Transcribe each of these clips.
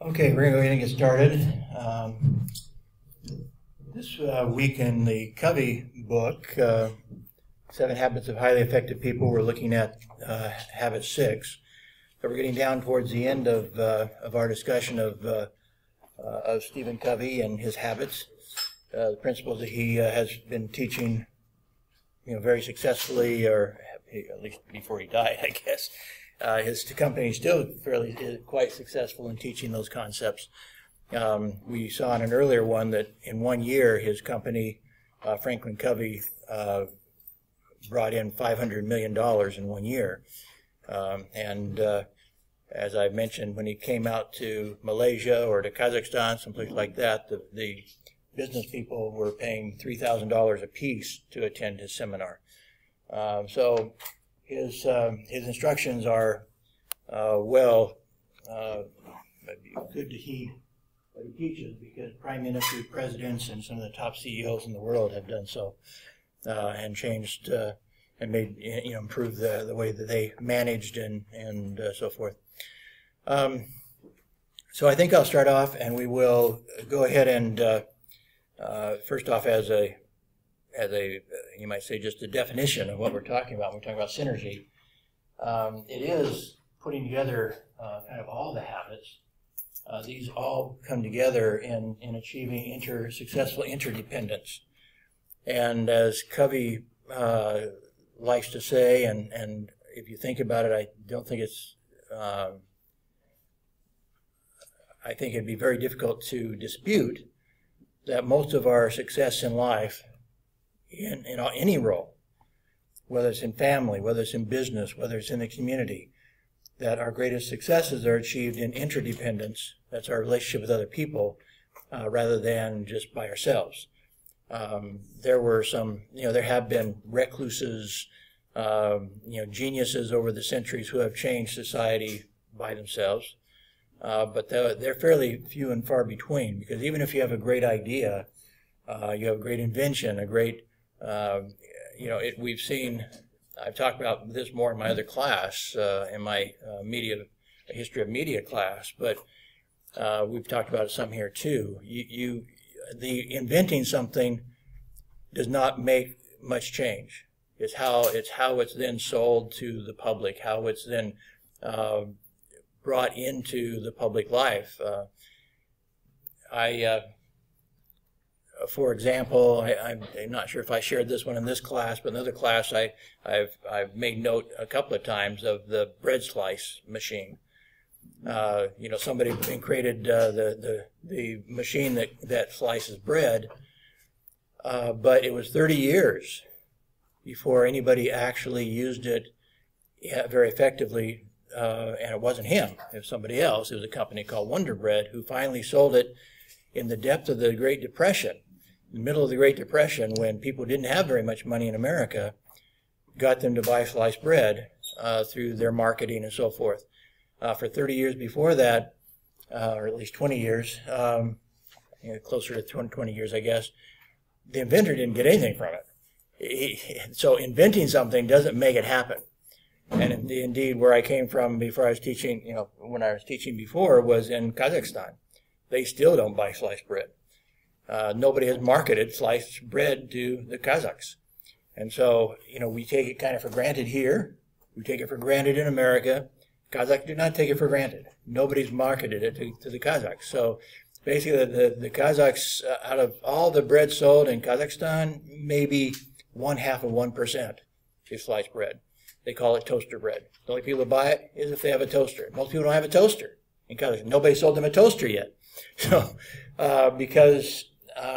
Okay, we're going to go ahead and get started. This week in the Covey book, Seven Habits of Highly Effective People, we're looking at habit 6. So we're getting down towards the end of our discussion of Stephen Covey and his habits, the principles that he has been teaching, very successfly, or at least before he died, I guess. His company is still quite successful in teaching those concepts. We saw in an earlier one that in 1 year his company, Franklin Covey, brought in $500 million in 1 year. As I mentioned, when he came out to Malaysia or to Kazakhstan, someplace like that, the business people were paying $3,000 a piece to attend his seminar. So his instructions are good to heed what he teaches, because prime ministers, presidents, and some of the top CEOs in the world have done so and changed and made improved the way that they managed and so forth. So I think I'll start off, and we will go ahead and first off, as a you might say, just a definition of what we're talking about. We're talking about synergy. It is putting together kind of all the habits. These all come together in achieving successful interdependence. And as Covey likes to say, and if you think about it, I don't think it's, I think it'd be very difficult to dispute that most of our success in life, in any role, whether it's in family, whether it's in business, whether it's in the community, that our greatest successes are achieved in interdependence. That's our relationship with other people, rather than just by ourselves. There were some, there have been recluses, geniuses over the centuries who have changed society by themselves, but they're fairly few and far between, because even if you have a great idea, you have a great invention, a great we've seen, I've talked about this more in my other class, in my history of media class, but we've talked about it some here too. The inventing something does not make much change. It's how it's then sold to the public, how it's then brought into the public life. For example, I'm not sure if I shared this one in this class, but in another class I've made note a couple of times of the bread slice machine. Somebody created the machine that slices bread, but it was 30 years before anybody actually used it very effectively, and it wasn't him, it was somebody else. It was a company called Wonder Bread who finally sold it in the depth of the Great Depression. In the middle of the Great Depression, when people didn't have very much money in America, got them to buy sliced bread through their marketing and so forth. For 30 years before that, or at least 20 years, closer to 20 years, I guess, the inventor didn't get anything from it. So inventing something doesn't make it happen. And indeed, where I came from before I was teaching, when I was teaching before, was in Kazakhstan. They still don't buy sliced bread. Nobody has marketed sliced bread to the Kazakhs. And so, we take it kind of for granted here. We take it for granted in America. Kazakhs do not take it for granted. Nobody's marketed it to the Kazakhs. So basically, the Kazakhs, out of all the bread sold in Kazakhstan, maybe 0.5% is sliced bread. They call it toaster bread. The only people who buy it is if they have a toaster. Most people don't have a toaster in Kazakhstan. Nobody sold them a toaster yet. So,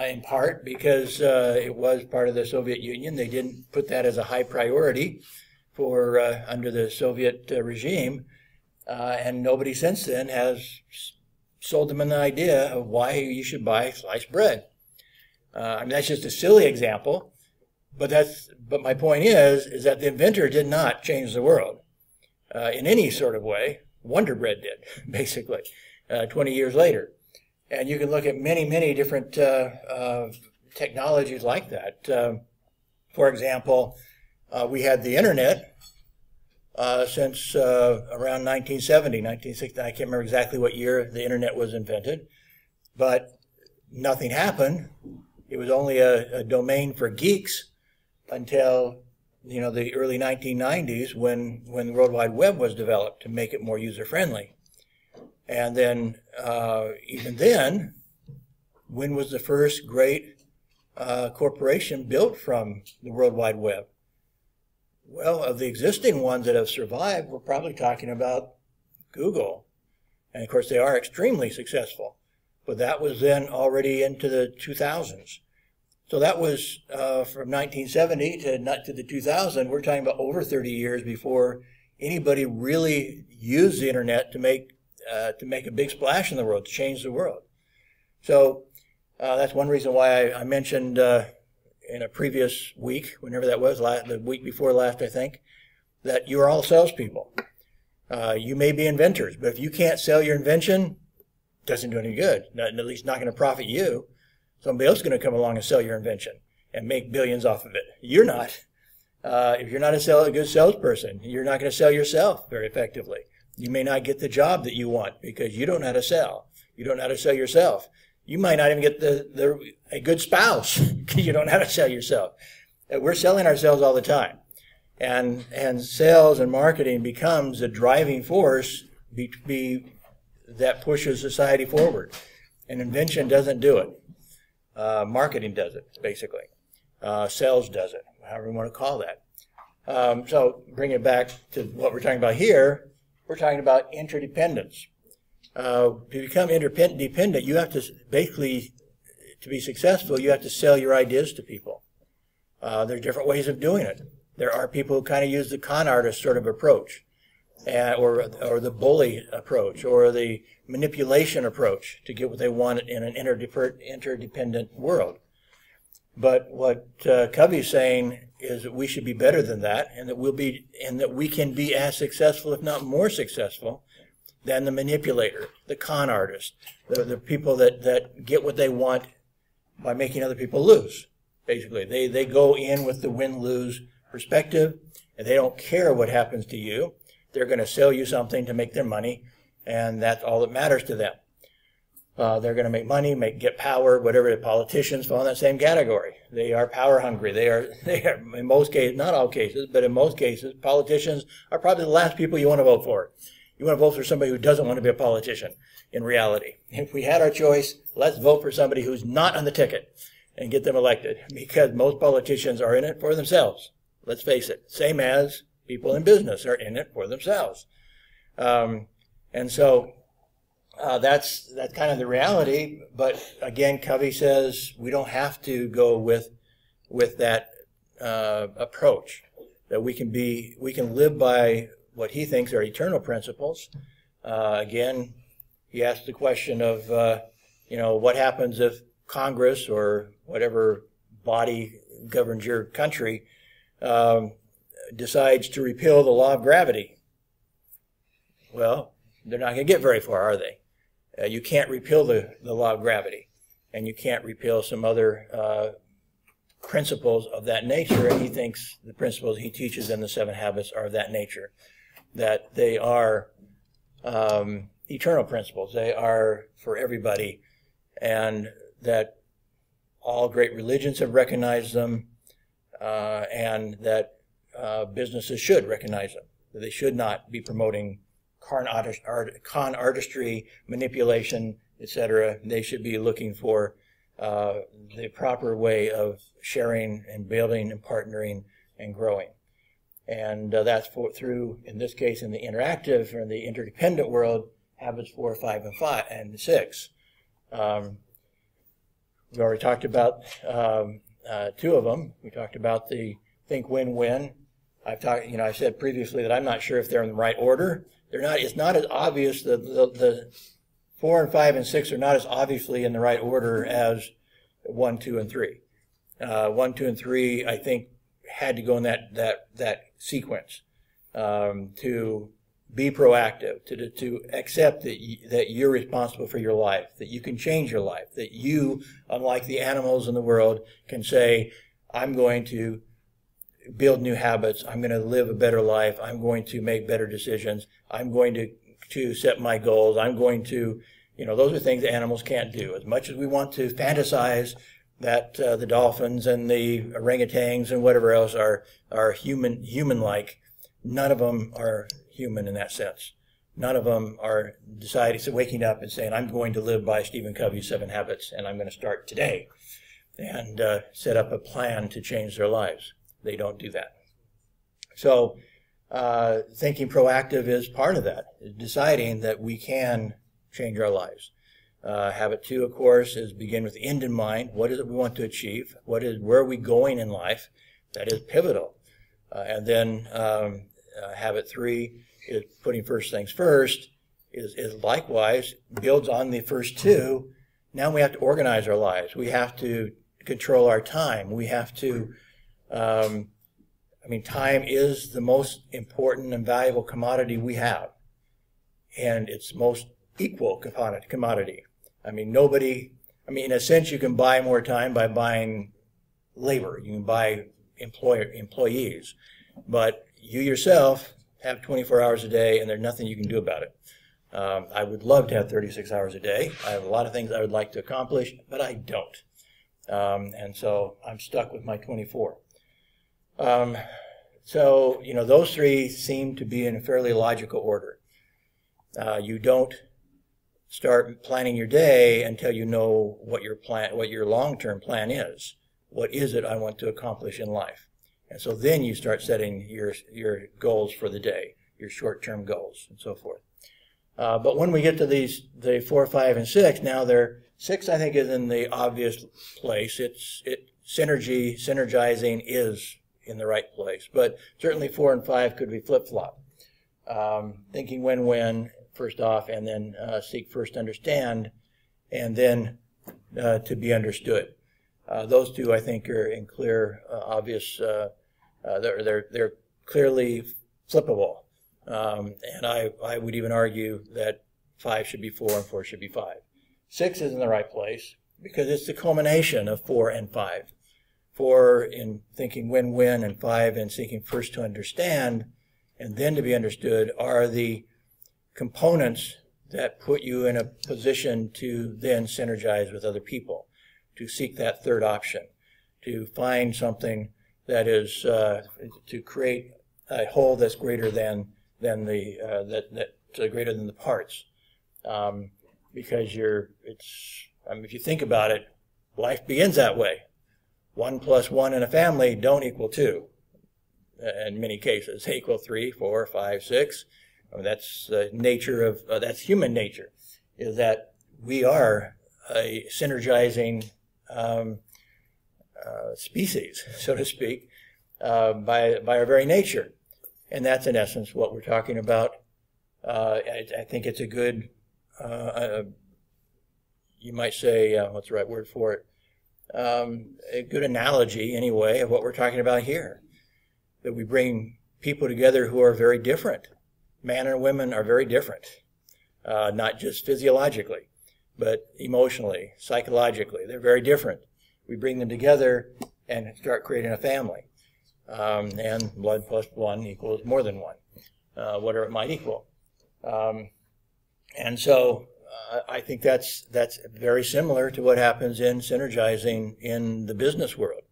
in part because it was part of the Soviet Union, they didn't put that as a high priority for under the Soviet regime, and nobody since then has sold them an idea of why you should buy sliced bread. That's just a silly example, but my point is that the inventor did not change the world in any sort of way. Wonder Bread did, basically, 20 years later. And you can look at many, many different technologies like that. For example, we had the internet since around 1970, 1960. I can't remember exactly what year the internet was invented, but nothing happened. It was only a domain for geeks until the early 1990s when the World Wide Web was developed to make it more user-friendly. And then, even then, when was the first great corporation built from the World Wide Web? Well, of the existing ones that have survived, we're probably talking about Google. And of course, they are extremely successful. But that was then already into the 2000s. So that was from 1970 to the 2000. We're talking about over 30 years before anybody really used the internet to make a big splash in the world, to change the world. So that's one reason why I mentioned in a previous week, whenever that was, the week before last, I think, that you are all salespeople. You may be inventors, but if you can't sell your invention, it doesn't do any good. At least not going to profit you. Somebody else is going to come along and sell your invention and make billions off of it. You're not. If you're not a good salesperson, you're not going to sell yourself very effectively. You may not get the job that you want because you don't know how to sell. You don't know how to sell yourself. You might not even get a good spouse because you don't know how to sell yourself. We're selling ourselves all the time. And sales and marketing becomes a driving force that pushes society forward. And invention doesn't do it. Marketing does it, basically. Sales does it, however you want to call that. So bring it back to what we're talking about here. We're talking about interdependence. To become interdependent, you have to basically, to be successful, you have to sell your ideas to people. There are different ways of doing it. There are people who kind of use the con artist sort of approach, or the bully approach, or the manipulation approach to get what they want in an interdependent world. But what Covey's saying is that we should be better than that, and that we can be as successful, if not more successful, than the manipulator, the con artist, the people that get what they want by making other people lose. Basically, they go in with the win-lose perspective, and they don't care what happens to you. They're going to sell you something to make their money, and that's all that matters to them. They're going to make money, get power, whatever. The politicians fall in that same category. They are power hungry. They are in most cases, not all cases, but in most cases, politicians are probably the last people you want to vote for. You want to vote for somebody who doesn't want to be a politician, in reality. If we had our choice, let's vote for somebody who's not on the ticket and get them elected, because most politicians are in it for themselves. Let's face it. Same as people in business are in it for themselves. And so that's kind of the reality. But again, Covey says we don't have to go with that approach. That we can live by what he thinks are eternal principles. Again, he asked the question of what happens if Congress or whatever body governs your country decides to repeal the law of gravity. Well, they're not going to get very far, are they? You can't repeal the law of gravity, and you can't repeal some other principles of that nature, and he thinks the principles he teaches in the 7 Habits are of that nature, that they are eternal principles. They are for everybody, and that all great religions have recognized them, and that businesses should recognize them. That they should not be promoting con artistry, manipulation, etc. They should be looking for the proper way of sharing and building and partnering and growing. And that's through, in this case, in the interactive or the interdependent world, habits 4, 5, and 6. We've already talked about 2 of them. We talked about the think win-win. I said previously that I'm not sure if they're in the right order. They're not. It's not as obvious. The 4 and 5 and 6 are not as obviously in the right order as 1, 2, and 3. 1, 2, and 3, I think, had to go in that sequence to be proactive, to accept that you're responsible for your life, that you can change your life, that you, unlike the animals in the world, can say, I'm going to build new habits. I'm going to live a better life. I'm going to make better decisions. I'm going to set my goals. I'm going to, those are things that animals can't do. As much as we want to fantasize that the dolphins and the orangutans and whatever else are human-like, none of them are human in that sense. None of them are waking up and saying, I'm going to live by Stephen Covey's 7 Habits, and I'm going to start today and set up a plan to change their lives. They don't do that. So thinking proactive is part of that, deciding that we can change our lives. Habit 2, of course, is begin with the end in mind. What is it we want to achieve? Where are we going in life? That is pivotal. And then habit 3 is putting first things first, is likewise builds on the first 2. Now we have to organize our lives. We have to control our time. We have to, time is the most important and valuable commodity we have. And it's most equal commodity. In a sense, you can buy more time by buying labor. You can buy employees. But you yourself have 24 hours a day, and there's nothing you can do about it. I would love to have 36 hours a day. I have a lot of things I would like to accomplish, but I don't. And so I'm stuck with my 24. Those 3 seem to be in a fairly logical order. You don't start planning your day until you know what your long-term plan is. What is it I want to accomplish in life? And so then you start setting your goals for the day, your short-term goals, and so forth. But when we get to the 4, 5, and 6, now 6, I think, is in the obvious place. Synergizing is in the right place. But certainly 4 and 5 could be flip-flop. Thinking win-win, first off, and then seek first to understand, and then to be understood. Those 2, I think, are in clear, obvious. They're clearly flippable, and I would even argue that 5 should be 4 and 4 should be 5. 6 is in the right place because it's the culmination of 4 and 5. 4 in thinking win-win, and 5 in seeking first to understand and then to be understood are the components that put you in a position to then synergize with other people, to seek that third option, to find something that is to create a whole that's greater than greater than the parts, because if you think about it, life begins that way. 1 plus 1 in a family don't equal 2. In many cases, they equal 3, 4, 5, 6. That's that's human nature. Is that we are a synergizing species, so to speak, by our very nature. And that's in essence what we're talking about. I think it's a good, you might say, what's the right word for it? A good analogy, anyway, of what we're talking about here. That we bring people together who are very different. Man and women are very different, not just physiologically, but emotionally, psychologically. They're very different. We bring them together and start creating a family. And blood plus 1 equals more than 1, whatever it might equal. And so I think that's very similar to what happens in synergizing in the business world,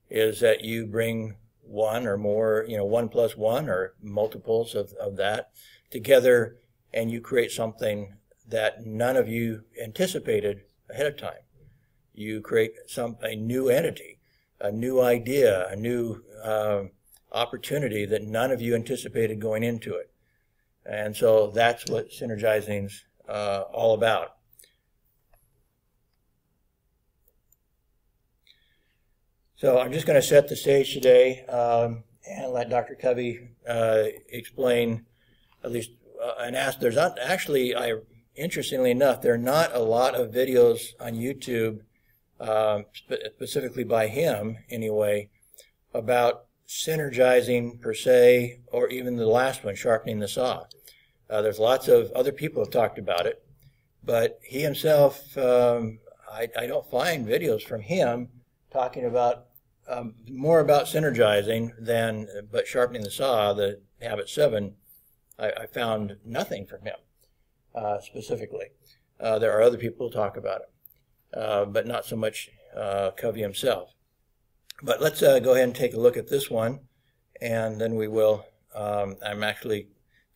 is that you bring 1 or more, 1 plus 1 or multiples of that together, and you create something that none of you anticipated ahead of time. You create a new entity, a new idea, a new opportunity that none of you anticipated going into it. And so that's what synergizing's all about. So I'm just going to set the stage today and let Dr. Covey explain, at least, and ask. There's not actually, interestingly enough, there are not a lot of videos on YouTube, specifically by him anyway, about synergizing per se, or even the last one, sharpening the saw. There's lots of other people who have talked about it, but he himself, I don't find videos from him talking about more about synergizing than, but sharpening the saw, the habit 7, I found nothing from him specifically. There are other people who talk about it, but not so much Covey himself. But let's go ahead and take a look at this one, and then we will. I'm actually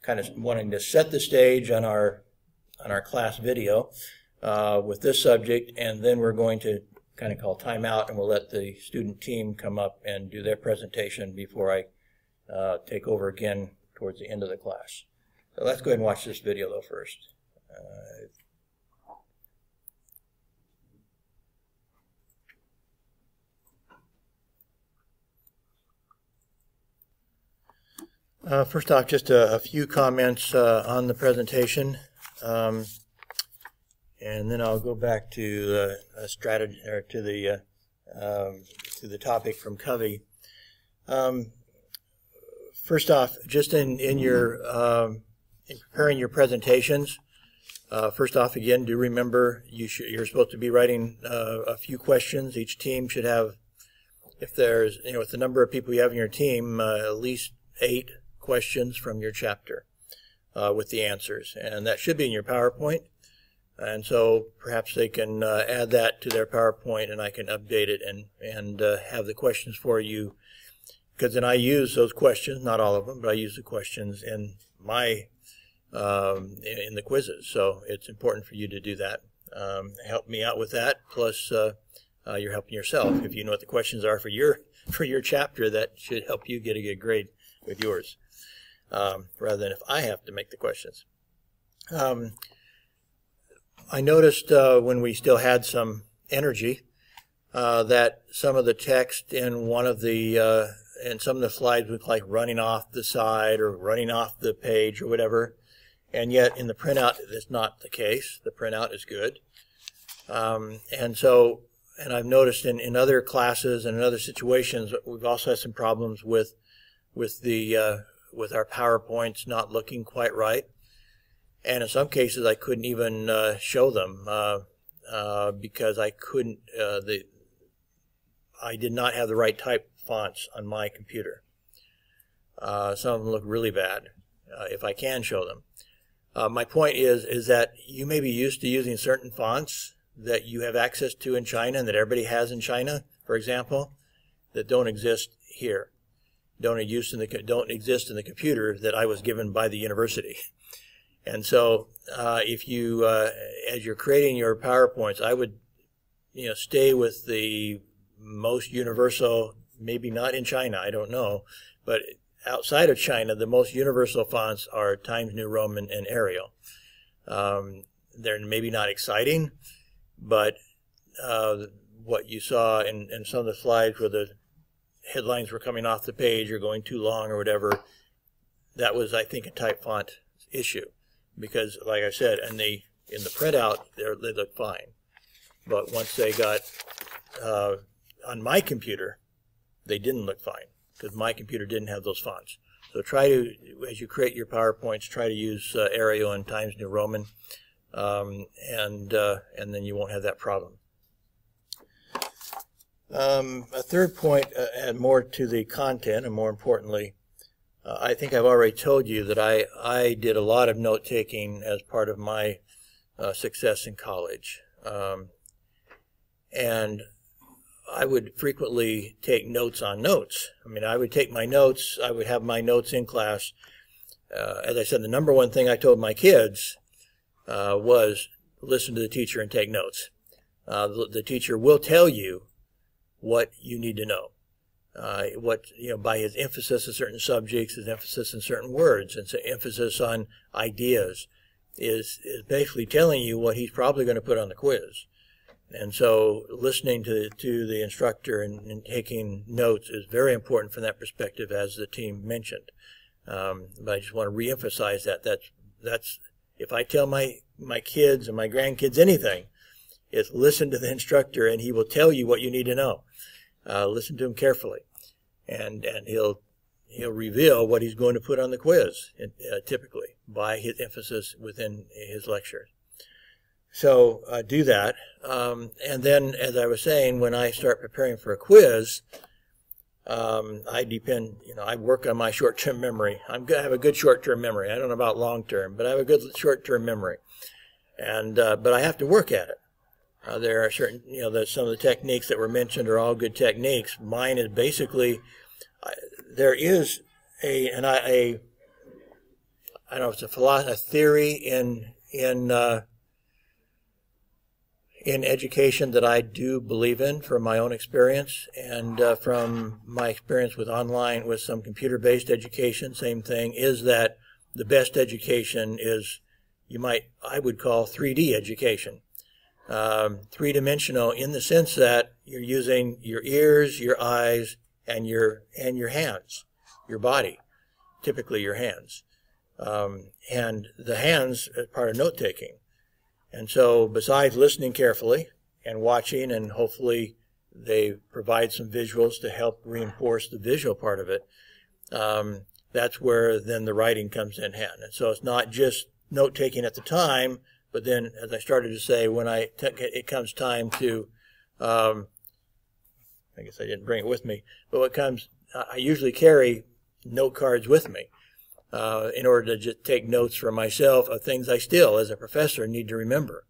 kind of wanting to set the stage on our class video with this subject, and then we're going to kind of call time out, and we'll let the student team come up and do their presentation before I take over again towards the end of the class. So let's go ahead and watch this video though first. First off, just a few comments on the presentation, and then I'll go back to a strategy, or to the topic from Covey. First off, just in preparing your presentations, first off, again, do remember you're supposed to be writing a few questions. Each team should have, if there's, with the number of people you have in your team, at least 8 questions from your chapter with the answers, and that should be in your PowerPoint. And so perhaps they can add that to their PowerPoint, and I can update it and have the questions for you, because then I use those questions, not all of them, but I use the questions in my in the quizzes. So it's important for you to do that. Help me out with that. Plus, you're helping yourself. If you know what the questions are for your chapter, that should help you get a good grade with yours, rather than if I have to make the questions. I noticed when we still had some energy that some of the text in some of the slides was like running off the side or running off the page or whatever, and yet in the printout that's not the case. The printout is good, and I've noticed in other classes and in other situations we've also had some problems with our PowerPoints not looking quite right. And in some cases, I couldn't even show them because I couldn't. I did not have the right type fonts on my computer. Some of them look really bad. If I can show them, my point is that you may be used to using certain fonts that you have access to in China and that everybody has in China, for example, that don't exist here, don't exist in the computer that I was given by the university. And so, if you, as you're creating your PowerPoints, I would, stay with the most universal, maybe not in China, I don't know, but outside of China, the most universal fonts are Times New Roman and Arial. They're maybe not exciting, but what you saw in some of the slides where the headlines were coming off the page or going too long or whatever, that was, I think, a type font issue. Because, like I said, in the printout, they look fine. But once they got on my computer, they didn't look fine because my computer didn't have those fonts. So try to, as you create your PowerPoints, try to use Arial and Times New Roman, and then you won't have that problem. A third point, and more to the content, and more importantly, I think I've already told you that I did a lot of note-taking as part of my success in college. And I would frequently take notes on notes. I mean, I would take my notes, I would have my notes in class. As I said, the number one thing I told my kids was listen to the teacher and take notes. The teacher will tell you what you need to know. By his emphasis on certain subjects, his emphasis on certain words, and so emphasis on ideas is basically telling you what he's probably going to put on the quiz. And so listening to the instructor and taking notes is very important from that perspective, as the team mentioned. But I just want to reemphasize that. That's if I tell my kids and my grandkids anything, it's listen to the instructor and he will tell you what you need to know. Listen to him carefully, and he'll reveal what he's going to put on the quiz, typically by his emphasis within his lecture. So do that, and then, as I was saying, when I start preparing for a quiz, I depend, I work on my short-term memory. I have a good short-term memory. I don't know about long-term, but I have a good short-term memory. And but I have to work at it. There are certain, some of the techniques that were mentioned are all good techniques. Mine is basically, there is I don't know if it's a theory in education that I do believe in from my own experience and from my experience with some computer-based education, same thing, is that the best education is, I would call 3D education. Three-dimensional in the sense that you're using your ears, your eyes, and your hands, your body, typically your hands. And the hands as part of note-taking. And so besides listening carefully and watching, and hopefully they provide some visuals to help reinforce the visual part of it, that's where then the writing comes in hand. And so it's not just note-taking at the time, but then, as I started to say, when it comes time to, I guess I didn't bring it with me, but I usually carry note cards with me in order to just take notes for myself of things I still, as a professor, need to remember.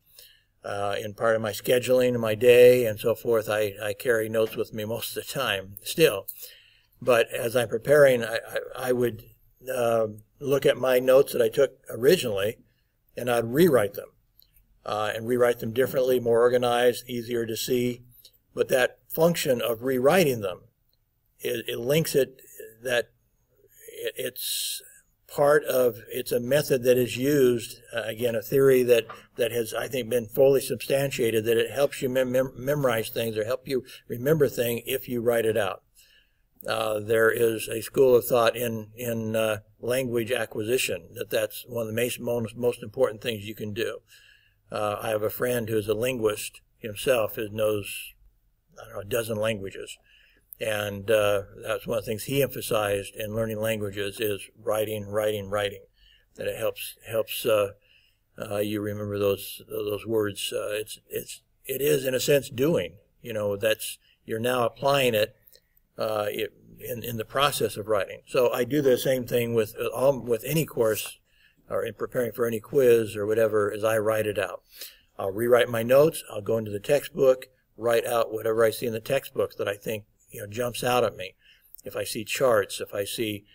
In part of my scheduling of my day and so forth, I carry notes with me most of the time still. But as I'm preparing, I would look at my notes that I took originally, and I'd rewrite them. And rewrite them differently, more organized, easier to see. But that function of rewriting them, it links it, that it's a method that is used, again, a theory that has, I think, been fully substantiated, that it helps you memorize things or help you remember things if you write it out. There is a school of thought in language acquisition that's one of the most important things you can do. I have a friend who's a linguist himself, who knows, I don't know, a dozen languages. And that's one of the things he emphasized in learning languages is writing. That it helps you remember those words. It is in a sense doing. You're now applying it in the process of writing. So I do the same thing with any course, or in preparing for any quiz or whatever, as I write it out. I'll rewrite my notes. I'll go into the textbook, write out whatever I see in the textbook that I think jumps out at me. If I see charts, if I see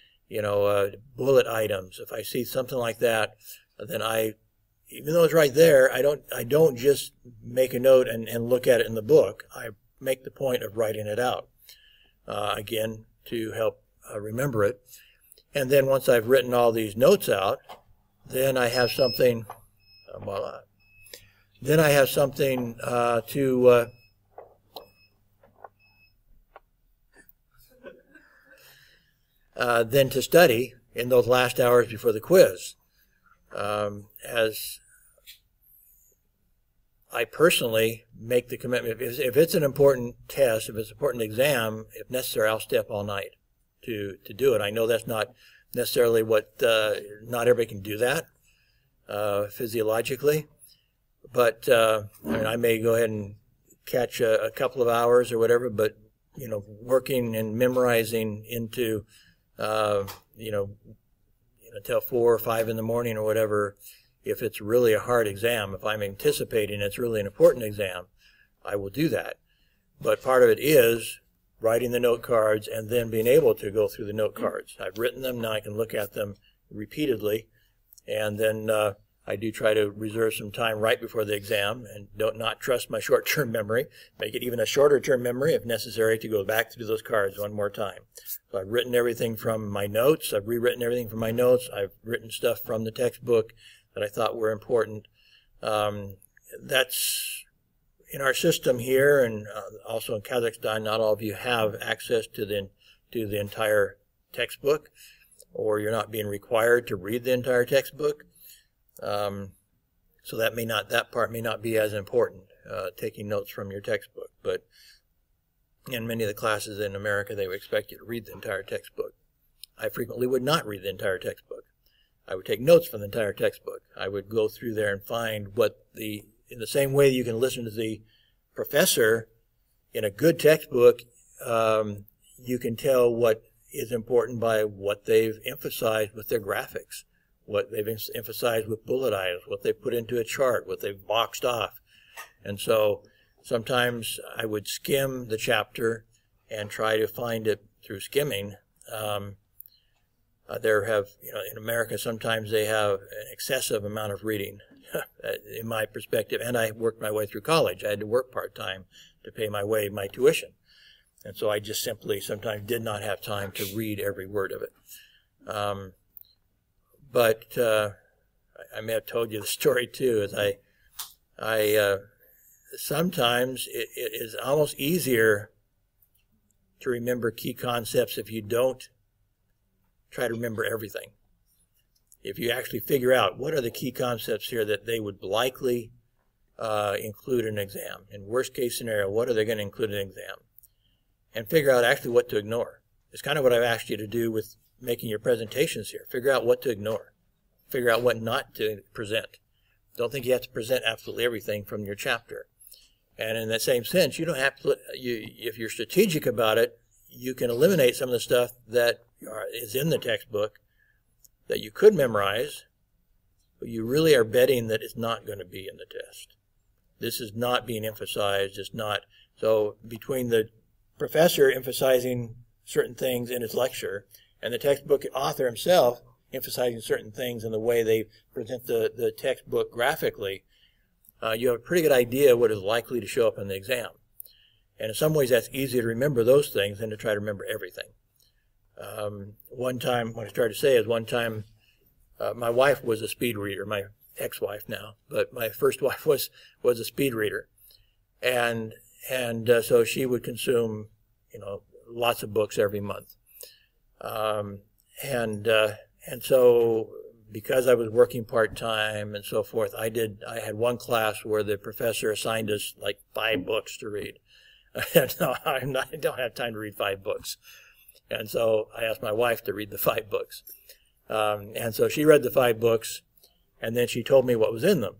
bullet items, if I see something like that, then even though it's right there, I don't just make a note and look at it in the book. I make the point of writing it out, again, to help remember it. And then once I've written all these notes out, then I have something, to study in those last hours before the quiz. As I personally make the commitment, if it's an important test, if it's an important exam, if necessary, I'll stay up all night to do it. I know that's not necessarily what, not everybody can do that physiologically, but I may go ahead and catch a couple of hours or whatever, but working and memorizing into until 4 or 5 in the morning or whatever, if it's really a hard exam, if I'm anticipating it's really an important exam, I will do that. But part of it is writing the note cards and then being able to go through the note cards. I've written them, now I can look at them repeatedly, and then I do try to reserve some time right before the exam and not trust my short-term memory, make it even a shorter-term memory if necessary to go back through those cards one more time. So I've written everything from my notes, I've rewritten everything from my notes, I've written stuff from the textbook that I thought were important. That's in our system here, and also in Kazakhstan, not all of you have access to the entire textbook, or you're not being required to read the entire textbook. So that part may not be as important, taking notes from your textbook. But in many of the classes in America, they would expect you to read the entire textbook. I frequently would not read the entire textbook. I would take notes from the entire textbook. I would go through there and find in the same way you can listen to the professor in a good textbook, you can tell what is important by what they've emphasized with their graphics, what they've emphasized with bullet items, what they put into a chart, what they've boxed off. And so sometimes I would skim the chapter and try to find it through skimming. In America, sometimes they have an excessive amount of reading, in my perspective. And I worked my way through college. I had to work part-time to pay my tuition. And so I just simply sometimes did not have time to read every word of it. But I may have told you the story too, is I sometimes it is almost easier to remember key concepts if you don't try to remember everything. If you actually figure out what are the key concepts here that they would likely include in an exam. In worst case scenario, what are they going to include in an exam? And figure out actually what to ignore. It's kind of what I've asked you to do with making your presentations here. Figure out what to ignore. Figure out what not to present. Don't think you have to present absolutely everything from your chapter. And in that same sense, you don't have to, if you're strategic about it, you can eliminate some of the stuff that is in the textbook that you could memorize, but you really are betting that it's not going to be in the test. This is not being emphasized. It's not. So between the professor emphasizing certain things in his lecture and the textbook author himself emphasizing certain things in the way they present the textbook graphically, you have a pretty good idea what is likely to show up in the exam. And in some ways that's easier to remember those things than to try to remember everything. One time, what I started to say is one time my wife was a speed reader, my ex-wife now, but my first wife was a speed reader. And so she would consume, lots of books every month. And so because I was working part-time and so forth, I had one class where the professor assigned us like 5 books to read. No, I don't have time to read 5 books. And so I asked my wife to read the 5 books. And so she read the 5 books, and then she told me what was in them.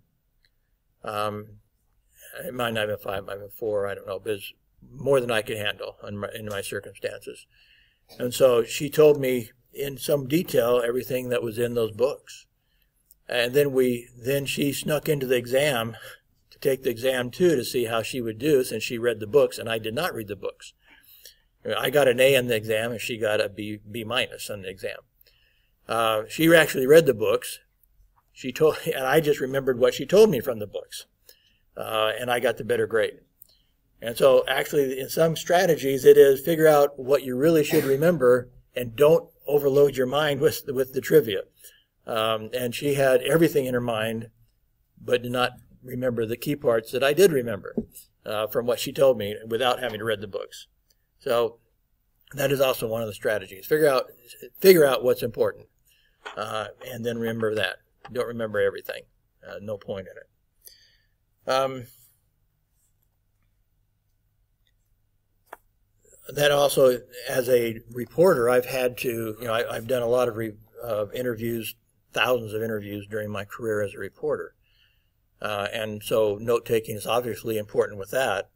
It might not have been 5, it might have been 4, I don't know, but it's more than I could handle in my circumstances. And so she told me in some detail everything that was in those books. And then she snuck into the exam to take the exam too to see how she would do, since she read the books and I did not read the books. I got an A in the exam and she got a B minus on the exam. She actually read the books. And I just remembered what she told me from the books. And I got the better grade. And so actually in some strategies it is figure out what you really should remember and don't overload your mind with the trivia. And she had everything in her mind, but did not remember the key parts that I did remember from what she told me without having to read the books. So that is also one of the strategies. Figure out what's important, and then remember that. Don't remember everything. No point in it. That also, as a reporter, I've had to, I've done a lot of interviews, thousands of interviews during my career as a reporter. And so note-taking is obviously important with that.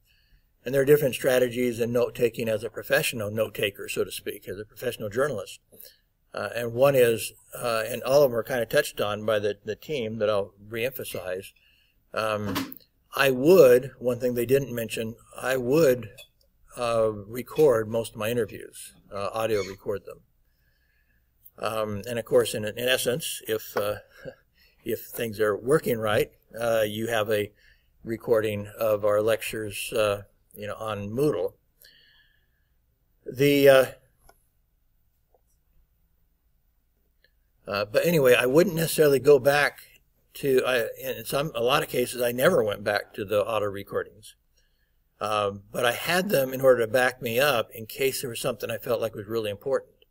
And there are different strategies in note-taking as a professional note-taker, so to speak, as a professional journalist. And one is, and all of them are kind of touched on by the team that I'll reemphasize. One thing they didn't mention, I would record most of my interviews, audio record them. And of course, in essence, if things are working right, you have a recording of our lectures, on Moodle. But anyway, I wouldn't necessarily go back to. In a lot of cases, I never went back to the auto recordings. But I had them in order to back me up in case there was something I felt like was really important.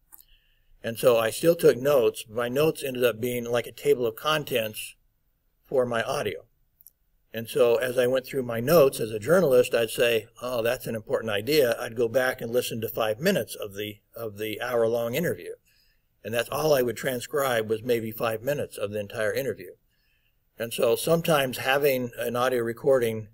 And so I still took notes. My notes ended up being like a table of contents for my audio. And so as I went through my notes as a journalist, I'd say, oh, that's an important idea. I'd go back and listen to 5 minutes of the hour-long interview. And that's all I would transcribe was maybe 5 minutes of the entire interview. And so sometimes having an audio recording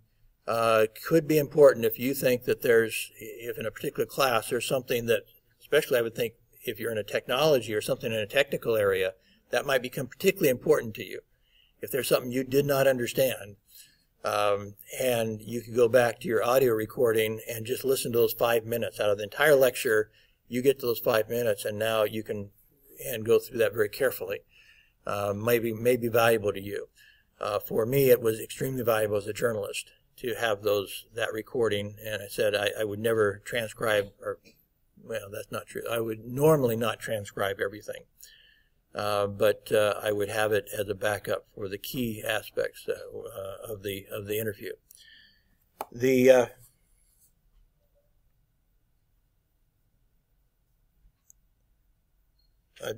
could be important if you think that if in a particular class there's something that, especially I would think if you're in a technology or something in a technical area, that might become particularly important to you. If there's something you did not understand, and you could go back to your audio recording and just listen to those 5 minutes out of the entire lecture, you get to those 5 minutes, and now you can go through that very carefully. May be valuable to you. For me, it was extremely valuable as a journalist to have that recording, and I said I would never transcribe, well, that's not true. I would normally not transcribe everything, but I would have it as a backup for the key aspects of the interview.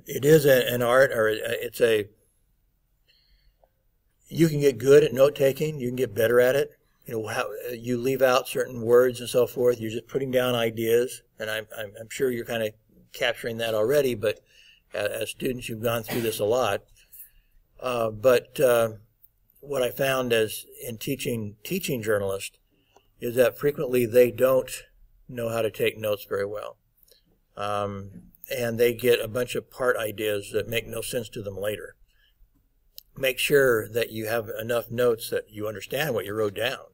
It is an art, or you can get good at note taking. You can get better at it. How you leave out certain words and so forth. You're just putting down ideas, and I'm sure you're kind of capturing that already. But as students, you've gone through this a lot. But what I found in teaching journalists is that frequently they don't know how to take notes very well, and they get a bunch of part ideas that make no sense to them later. Make sure that you have enough notes that you understand what you wrote down.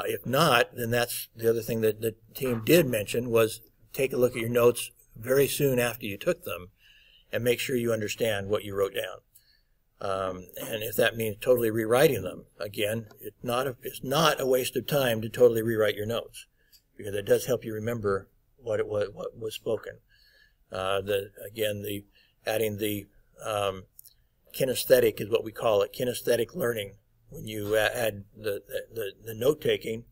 If not, then that's the other thing that the team did mention was take a look at your notes very soon after you took them and make sure you understand what you wrote down. And if that means totally rewriting them, again, it's not a waste of time to totally rewrite your notes, because it does help you remember what was spoken. Adding the kinesthetic is what we call it, kinesthetic learning. When you add the note-taking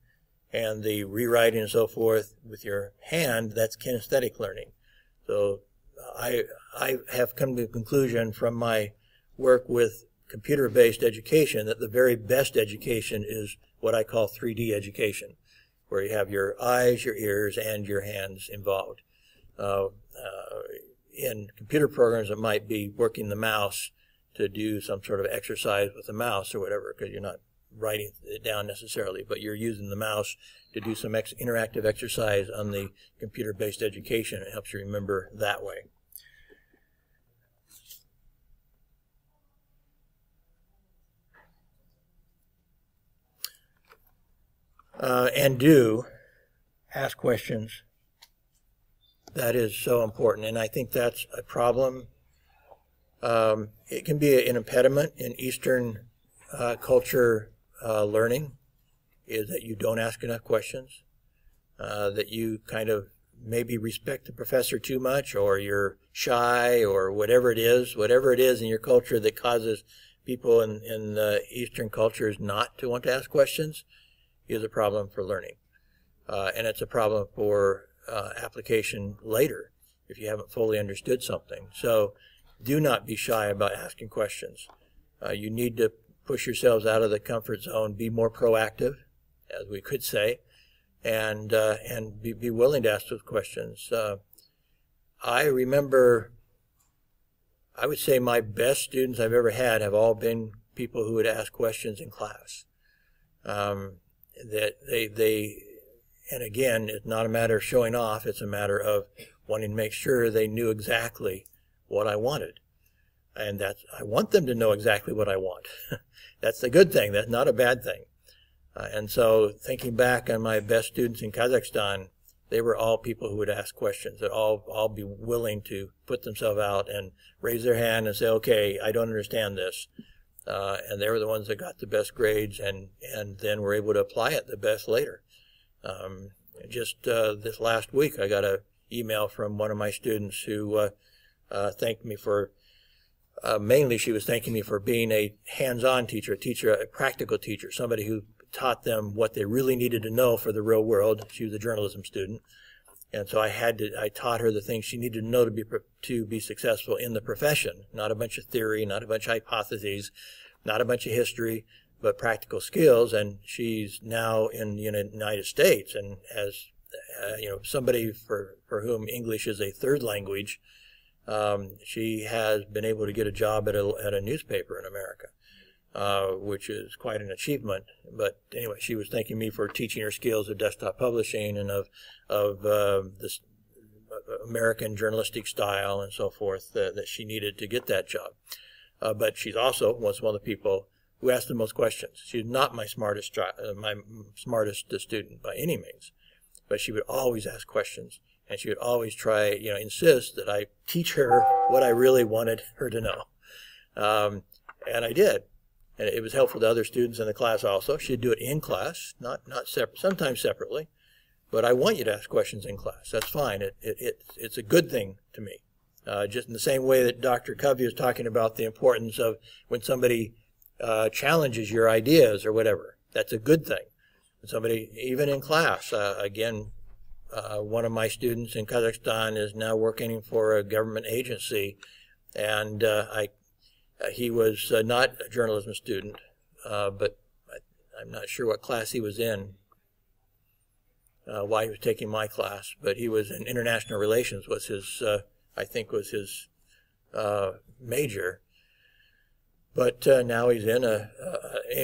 and the rewriting and so forth with your hand, that's kinesthetic learning. So I have come to the conclusion from my work with computer-based education that the very best education is what I call 3D education, where you have your eyes, your ears, and your hands involved. In computer programs, it might be working the mouse to do some sort of exercise with the mouse or whatever, because you're not writing it down necessarily, but you're using the mouse to do some interactive exercise on the computer-based education. It helps you remember that way. And do ask questions. That is so important, and I think that's a problem. It can be an impediment in Eastern culture learning, is that you don't ask enough questions, that you kind of maybe respect the professor too much, or you're shy, or whatever it is in your culture that causes people in Eastern cultures not to want to ask questions, is a problem for learning. And it's a problem for application later if you haven't fully understood something. So do not be shy about asking questions. You need to push yourselves out of the comfort zone, be more proactive, as we could say, and be willing to ask those questions. I remember, I would say my best students I've ever had have all been people who would ask questions in class. And again, it's not a matter of showing off, it's a matter of wanting to make sure they knew exactly what I wanted. And I want them to know exactly what I want. That's the good thing, that's not a bad thing. And so thinking back on my best students in Kazakhstan, they were all people who would ask questions, that all be willing to put themselves out and raise their hand and say, okay, I don't understand this. And they were the ones that got the best grades and then were able to apply it the best later. Just this last week, I got an email from one of my students who thanked me for, mainly she was thanking me for being a hands-on teacher, a practical teacher, somebody who taught them what they really needed to know for the real world. She was a journalism student. And so I taught her the things she needed to know to be successful in the profession. Not a bunch of theory, not a bunch of hypotheses, not a bunch of history, but practical skills. And she's now in the United States, and as somebody for whom English is a third language, she has been able to get a job at a newspaper in America. which is quite an achievement. But anyway, she was thanking me for teaching her skills of desktop publishing and of this American journalistic style and so forth that she needed to get that job. But she's also was one of the people who asked the most questions. She's not my smartest student by any means, but she would always ask questions, and she would always try, insist that I teach her what I really wanted her to know. And I did. And it was helpful to other students in the class also. She'd do it in class, not separate, sometimes separately. But I want you to ask questions in class. That's fine. It's a good thing to me. Just in the same way that Dr. Covey was talking about the importance of when somebody challenges your ideas or whatever. That's a good thing. When somebody, even in class, again, one of my students in Kazakhstan is now working for a government agency, and he was not a journalism student, but I'm not sure what class he was in, why he was taking my class, but he was in international relations was his, I think was his major. But now he's in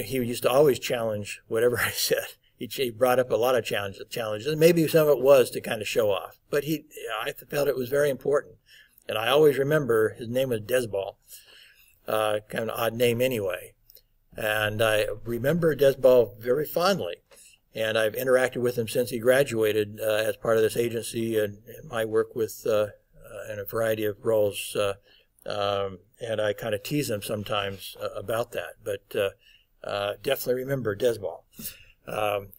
he used to always challenge whatever I said. He brought up a lot of challenges. Maybe some of it was to kind of show off, but I felt it was very important. And I always remember his name was Desbal. Kind of an odd name anyway. And I remember Desbal very fondly. And I've interacted with him since he graduated as part of this agency and my work with in a variety of roles. And I kind of tease him sometimes about that. But definitely remember Desbal.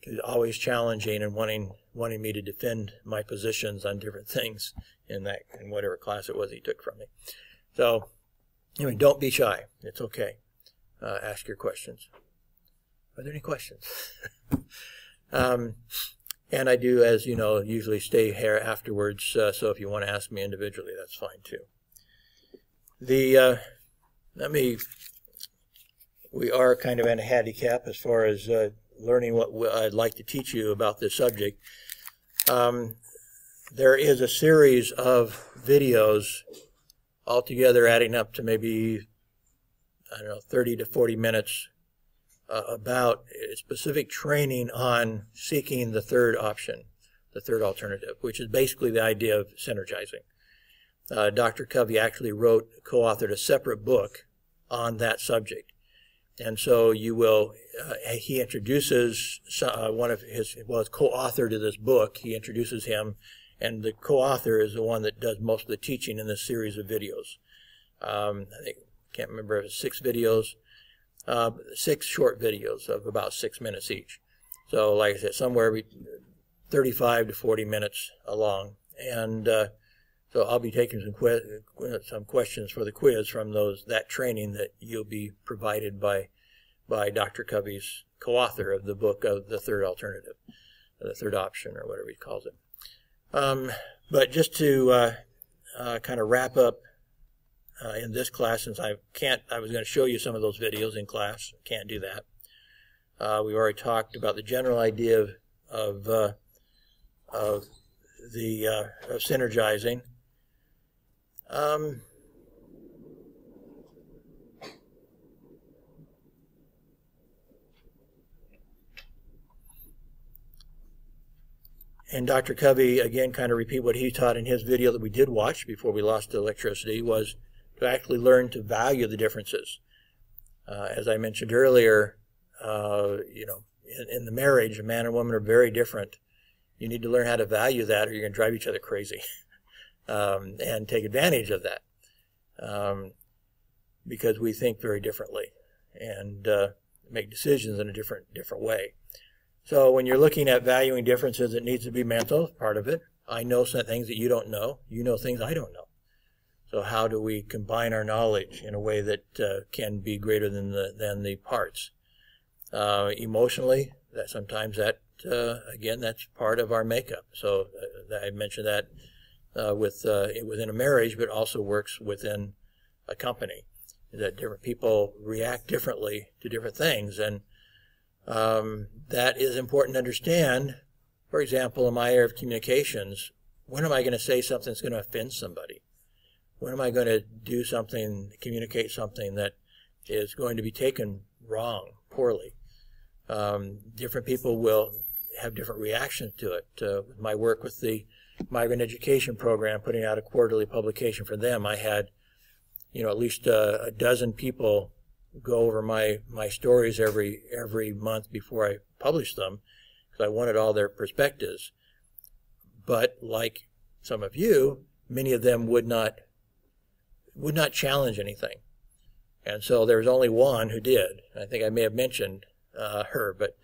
He's always challenging and wanting me to defend my positions on different things in whatever class it was he took from me. So anyway, don't be shy. It's okay. Ask your questions. Are there any questions? And I do, as you know, usually stay here afterwards. So if you want to ask me individually, that's fine too. We are kind of at a handicap as far as learning what I'd like to teach you about this subject. There is a series of videos altogether adding up to maybe, 30 to 40 minutes about specific training on seeking the third option, the third alternative, which is basically the idea of synergizing. Dr. Covey actually co-authored a separate book on that subject. And so he introduces is co-author to this book. He introduces him, and the co-author is the one that does most of the teaching in this series of videos. Can't remember if it's 6 videos, 6 short videos of about 6 minutes each. So like I said, somewhere 35 to 40 minutes long. And so I'll be taking some questions for the quiz from that training that you'll be provided by Dr. Covey's co-author of the book of the third alternative, the third option, or whatever he calls it. But just to kind of wrap up in this class, since I was going to show you some of those videos in class. Can't do that. We've already talked about the general idea of synergizing. And Dr. Covey, again, kind of repeat what he taught in his video that we did watch before we lost the electricity, was to actually learn to value the differences. As I mentioned earlier, in the marriage, a man and woman are very different. You need to learn how to value that, or you're going to drive each other crazy, and take advantage of that, because we think very differently and make decisions in a different way. So when you're looking at valuing differences, it needs to be mental, part of it. I know some things that you don't know. You know things I don't know. So how do we combine our knowledge in a way that can be greater than the parts? Emotionally, sometimes again, that's part of our makeup. So I mentioned that within a marriage, but also works within a company. That different people react differently to different things, and that is important to understand. For example, in my area of communications, when am I going to say something that's going to offend somebody? When am I going to do something, communicate something that is going to be taken wrong, poorly. Different people will have different reactions to it. My work with the migrant education program, putting out a quarterly publication for them, I had, at least a dozen people go over my stories every month before I published them, because I wanted all their perspectives. But like some of you, many of them would not challenge anything. And so there was only one who did. I think I may have mentioned her, but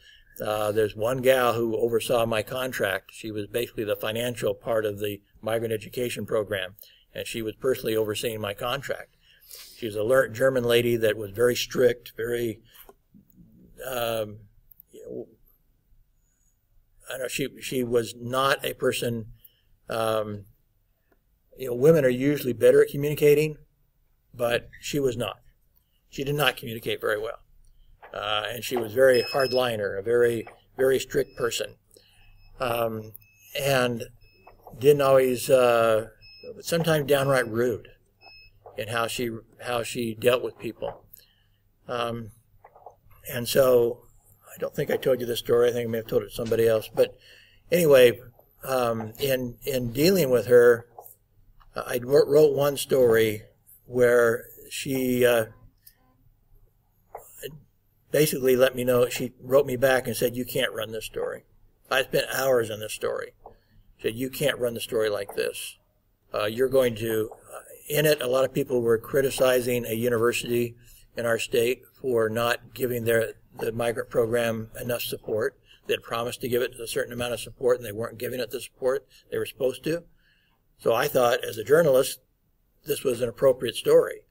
there's one gal who oversaw my contract. She was basically the financial part of the migrant education program, and she was personally overseeing my contract. She was a German lady that was very strict, very, I don't know, she was not a person, women are usually better at communicating, but she was not. She did not communicate very well. And she was very hardliner, a very, very strict person. And didn't always, sometimes downright rude in how she dealt with people. And so, I don't think I told you this story. I think I may have told it to somebody else. But anyway, in dealing with her, I wrote one story where she basically let me know. She wrote me back and said, "You can't run this story." I spent hours on this story. She said, "You can't run the story like this. You're going to..." In it, a lot of people were criticizing a university in our state for not giving the migrant program enough support. They had promised to give it a certain amount of support, and they weren't giving it the support they were supposed to. So I thought, as a journalist, this was an appropriate story,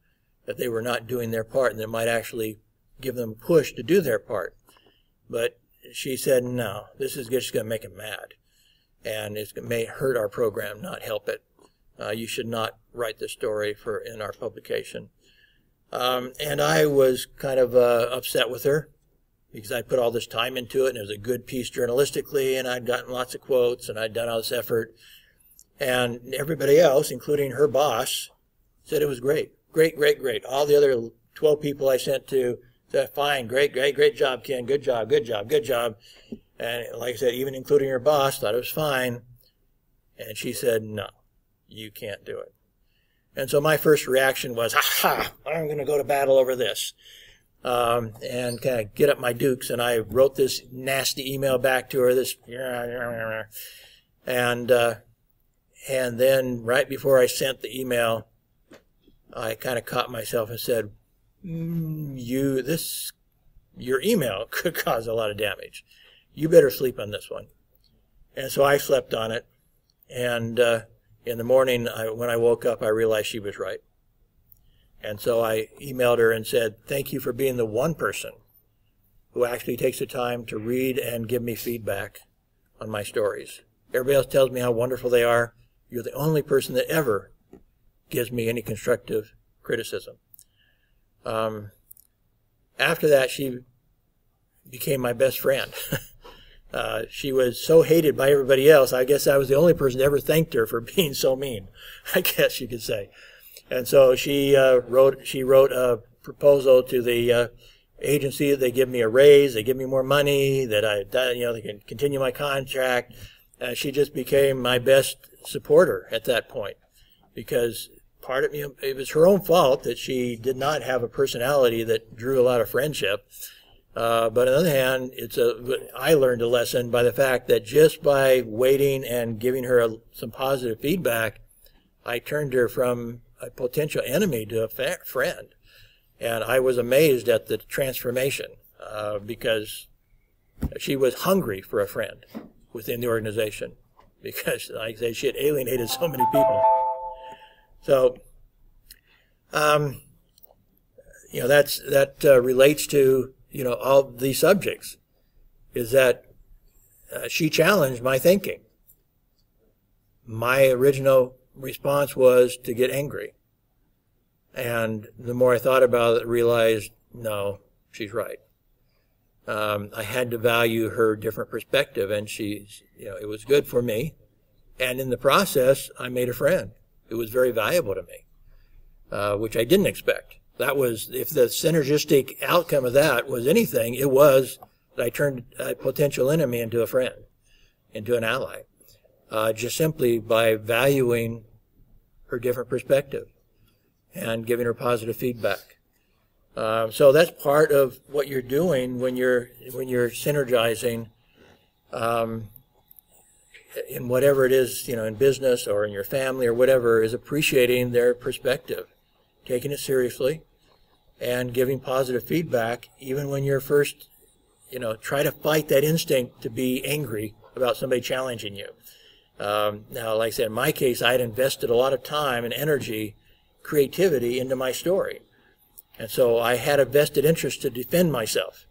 that they were not doing their part, and it might actually give them a push to do their part. But she said, "No, this is just going to make them mad, and it may hurt our program, not help it. You should not write this story in our publication." And I was kind of upset with her, because I put all this time into it, and it was a good piece journalistically, and I'd gotten lots of quotes, and I'd done all this effort. And everybody else, including her boss, said it was great. Great, great, great. All the other 12 people I sent to said, "Fine, great, great, great job, Ken. Good job, good job, good job." And like I said, even including her boss, thought it was fine. And she said, "No, you can't do it." And so my first reaction was, "Ha, I'm going to go to battle over this." And kind of get up my dukes, and I wrote this nasty email back to her, and then right before I sent the email, I kind of caught myself and said, your email could cause a lot of damage. You better sleep on this one." And so I slept on it, and in the morning, when I woke up, I realized she was right. And so I emailed her and said, "Thank you for being the one person who actually takes the time to read and give me feedback on my stories. Everybody else tells me how wonderful they are. You're the only person that ever gives me any constructive criticism." After that, she became my best friend. She was so hated by everybody else. I guess I was the only person that ever thanked her for being so mean, I guess you could say. And so she wrote a proposal to the agency that they give me a raise, they give me more money, that they can continue my contract. She just became my best supporter at that point, because part of it was her own fault that she did not have a personality that drew a lot of friendship. But on the other hand, I learned a lesson by the fact that just by waiting and giving her some positive feedback, I turned her from a potential enemy to a friend. And I was amazed at the transformation, because she was hungry for a friend within the organization, because, like I say, she had alienated so many people. So, that relates to, all these subjects, is that she challenged my thinking. My original response was to get angry. And the more I thought about it, I realized, no, she's right. I had to value her different perspective, and it was good for me. And in the process, I made a friend. It was very valuable to me, which I didn't expect. That was, if the synergistic outcome of that was anything, it was that I turned a potential enemy into a friend, into an ally, just simply by valuing her different perspective and giving her positive feedback. So that's part of what you're doing when you're synergizing in whatever it is, in business or in your family or whatever, is appreciating their perspective, taking it seriously, and giving positive feedback, even when you're first, try to fight that instinct to be angry about somebody challenging you. Now, like I said, in my case, I had invested a lot of time and energy, creativity into my story. And so I had a vested interest to defend myself.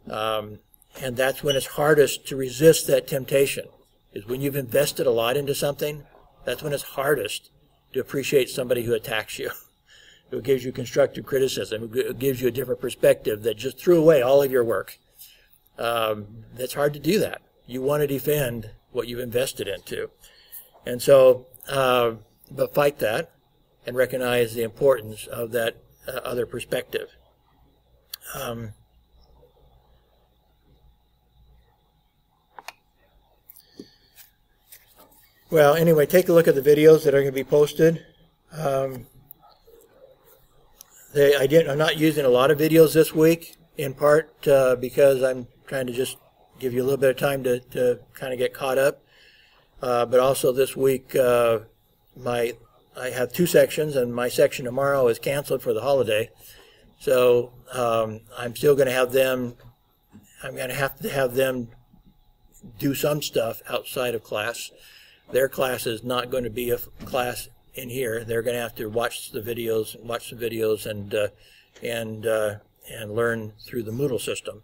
And that's when it's hardest to resist that temptation, is when you've invested a lot into something. That's when it's hardest to appreciate somebody who attacks you, who gives you constructive criticism, who gives you a different perspective that just threw away all of your work. It's hard to do that. You want to defend what you've invested into. And so, but fight that and recognize the importance of that other perspective. Well, anyway, take a look at the videos that are going to be posted. I'm not using a lot of videos this week, in part because I'm trying to just give you a little bit of time to kind of get caught up. But also this week, I have 2 sections, and my section tomorrow is canceled for the holiday. So I'm still going to have them. I'm going to have them do some stuff outside of class. Their class is not going to be a class in here. They're going to have to watch the videos, and learn through the Moodle system,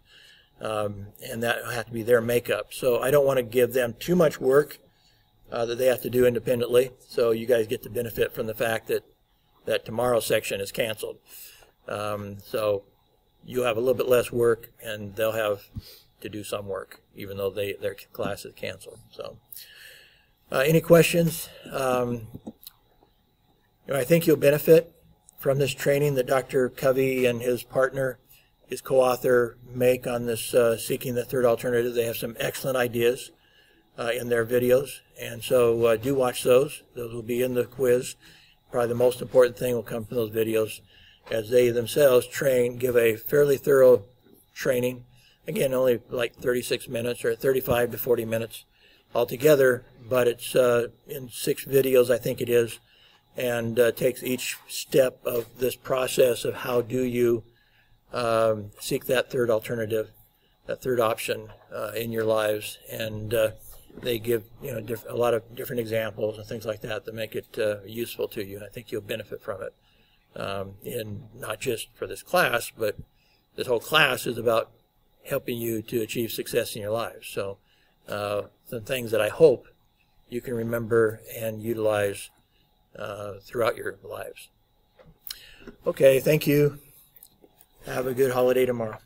and that will have to be their makeup. So I don't want to give them too much work that they have to do independently. So you guys get the benefit from the fact that tomorrow's section is canceled. So you have a little bit less work, and they'll have to do some work, even though their class is canceled. So. Any questions? I think you'll benefit from this training that Dr. Covey and his partner, his co-author, make on this Seeking the Third Alternative. They have some excellent ideas in their videos, and so do watch those. Those will be in the quiz. Probably the most important thing will come from those videos, as they themselves give a fairly thorough training. Again, only like 36 minutes or 35 to 40 minutes altogether, but it's in 6 videos, I think it is, and takes each step of this process of how do you seek that third alternative, that third option in your lives. And they give a lot of different examples and things like that make it useful to you. I think you'll benefit from it, in not just for this class, but this whole class is about helping you to achieve success in your lives. So some things that I hope you can remember and utilize throughout your lives. Okay, thank you. Have a good holiday tomorrow.